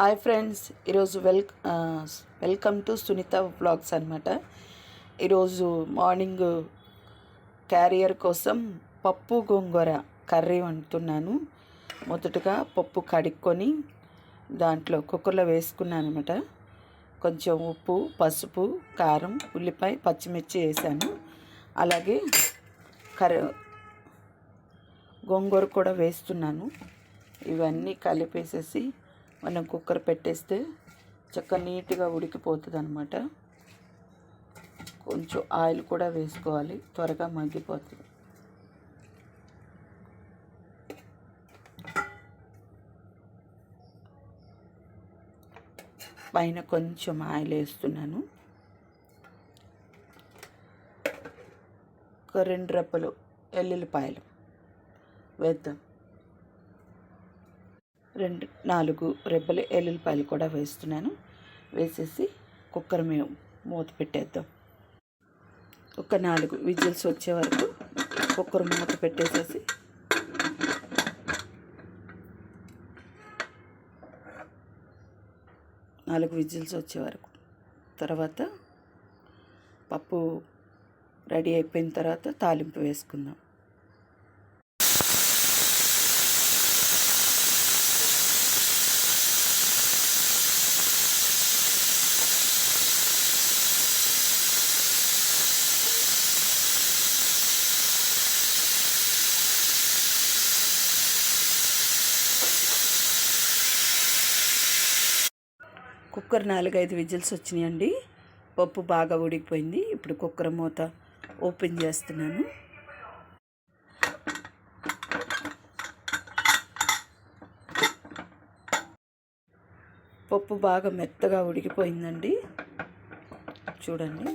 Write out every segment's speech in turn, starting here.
Hi friends, ఈరోజు welcome to Sunitha vlogs అనమాట. ఈరోజు మార్నింగ్ క్యారియర్ కోసం పప్పు గోంగూర కర్రీ వండుతున్నాను. మొదటగా పప్పు కడుక్కొని దాంట్లో కుక్కర్లో వేసుకున్నాను అనమాట. కొంచెం ఉప్పు, పసుపు, కారం, ఉల్లిపాయ, పచ్చిమిర్చి వేసాను. అలాగే గోంగూర కూడా వేస్తున్నాను. ఇవన్నీ కలిపేసేసి మనం కుక్కర్ పెట్టేస్తే చక్కగా నీట్గా ఉడికిపోతుంది అనమాట. కొంచెం ఆయిల్ కూడా వేసుకోవాలి, త్వరగా మగ్గిపోతుంది. పైన కొంచెం ఆయిల్ వేస్తున్నాను. ఒక 2 రెప్పలు ఎల్లుల్లిపాయలు వేద్దాం. 4 రెబ్బలు ఎల్లుల్లిపాయలు కూడా వేస్తున్నాను. వేసేసి కుక్కర్ మేము మూత పెట్టేద్దాం. ఒక 4 విజిల్స్ వచ్చే వరకు కుక్కర్ మూత పెట్టేసేసి విజిల్స్ వచ్చే వరకు తర్వాత పప్పు రెడీ అయిపోయిన తర్వాత తాలింపు వేసుకుందాం. కుక్కర్ 4-5 విజిల్స్ వచ్చినాయండి. పప్పు బాగా ఉడికిపోయింది. ఇప్పుడు కుక్కర్ మూత ఓపెన్ చేస్తున్నాను. పప్పు బాగా మెత్తగా ఉడికిపోయిందండి. చూడండి.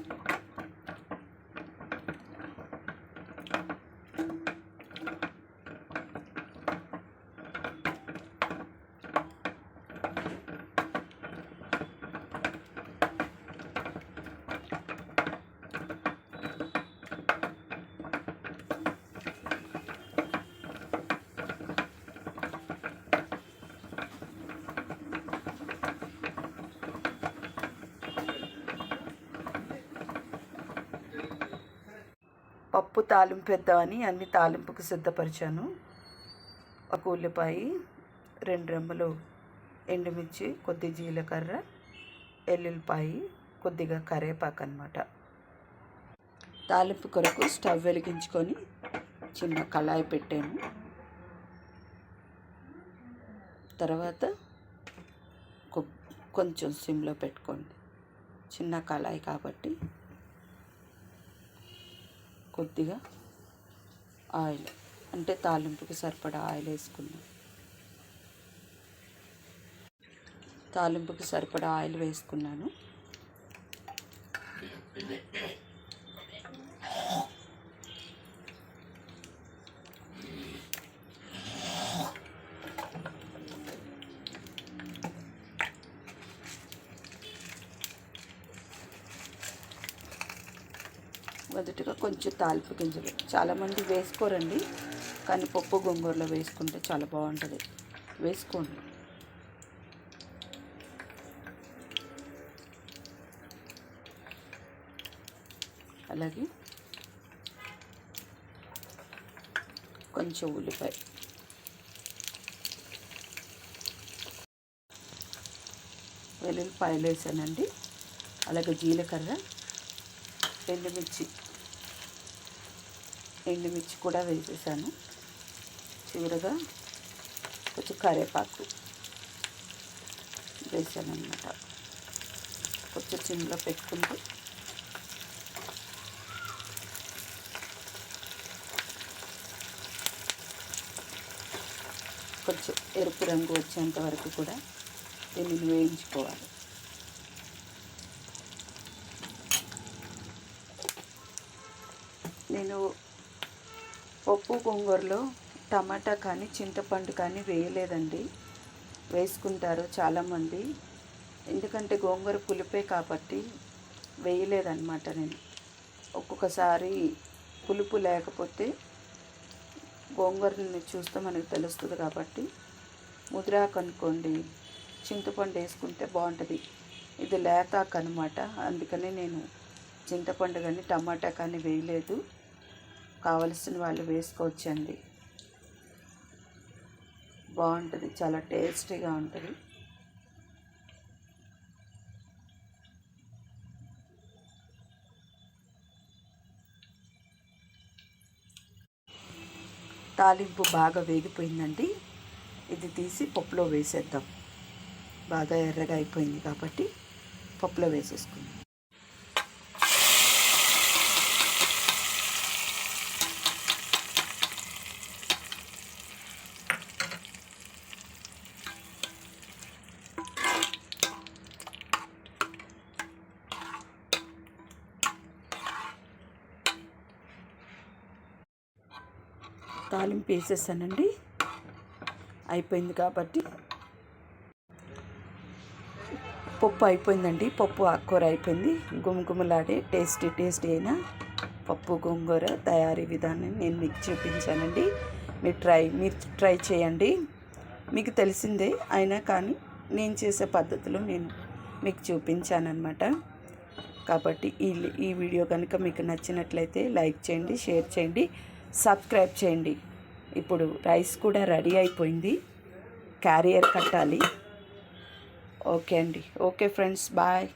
పప్పు తాలింపు వేద్దామని అన్ని తాలింపుకి సిద్ధపరిచాను. ఒక ఉల్లిపాయ, 2 రెమ్మలు ఎండుమిర్చి, కొద్ది జీలకర్ర, ఎల్లుల్లిపాయ, కొద్దిగా కరివేపాకు అన్నమాట. తాలింపు కొరకు స్టవ్ వెలిగించుకొని చిన్న కళాయి పెట్టాను. తర్వాత కొంచెం సిమ్లో పెట్టుకోండి. చిన్న కళాయి కాబట్టి కొద్దిగా ఆయిల్, అంటే తాలింపుకి సరిపడా ఆయిల్ వేసుకున్నాం. తాలింపుకి సరిపడా ఆయిల్ వేసుకున్నాను. మొదటిగా కొంచెం తాలింపు గింజలు, చాలామంది వేసుకోరండి, కానీ పప్పు గోంగూరలో వేసుకుంటే చాలా బాగుంటుంది. వేసుకోండి. అలాగే కొంచెం ఉల్లిపాయ, వెల్లుల్లిపాయలు వేసానండి. అలాగే జీలకర్ర, ఎండుమిర్చి కూడా వేసేసాను. చివరగా కొంచెం కరివేపాకు వేసాను అన్నమాట. కొంచెం సిమ్లో పెట్టుకుంటూ కొంచెం ఎరుపు రంగు వచ్చేంత వరకు కూడా దీనిని వేయించుకోవాలి. నేను పప్పు గోంగూరలో టమాటా కానీ చింతపండు కానీ వేయలేదండి. వేసుకుంటారు చాలామంది, ఎందుకంటే గోంగూర పులిపే కాబట్టి వేయలేదన్నమాట. నేను ఒక్కొక్కసారి పులుపు లేకపోతే గోంగూరని చూస్తే మనకు తెలుస్తుంది కాబట్టి, ముదిరాకు అనుకోండి చింతపండు వేసుకుంటే బాగుంటుంది. ఇది లేతాకు అనమాట, అందుకని నేను చింతపండు కానీ టమాటా కానీ వేయలేదు. కావలసిన వాళ్ళు వేసుకోవచ్చండి, బాగుంటుంది, చాలా టేస్టీగా ఉంటుంది. తాలింపు బాగా వేగిపోయిందండి, ఇది తీసి పప్పులో వేసేద్దాం. బాగా ఎర్రగా అయిపోయింది కాబట్టి పప్పులో వేసేసుకుందాం. తాలింపు వేసేసానండి, అయిపోయింది కాబట్టి. పప్పు అయిపోయిందండి, పప్పు ఆకుకూర అయిపోయింది. గుమగుమలాడే టేస్టీ అయిన పప్పు గోంగూర తయారీ విధానం నేను మీకు చూపించానండి. మీరు ట్రై చేయండి. మీకు తెలిసిందే అయినా కానీ నేను చేసే పద్ధతిలో నేను మీకు చూపించానన్నమాట. కాబట్టి ఈ వీడియో కనుక మీకు నచ్చినట్లయితే లైక్ చేయండి, షేర్ చేయండి, సబ్స్క్రైబ్ చేయండి. ఇప్పుడు రైస్ కూడా రెడీ అయిపోయింది, క్యారియర్ కట్టాలి. ఓకే అండి, ఓకే ఫ్రెండ్స్, బాయ్.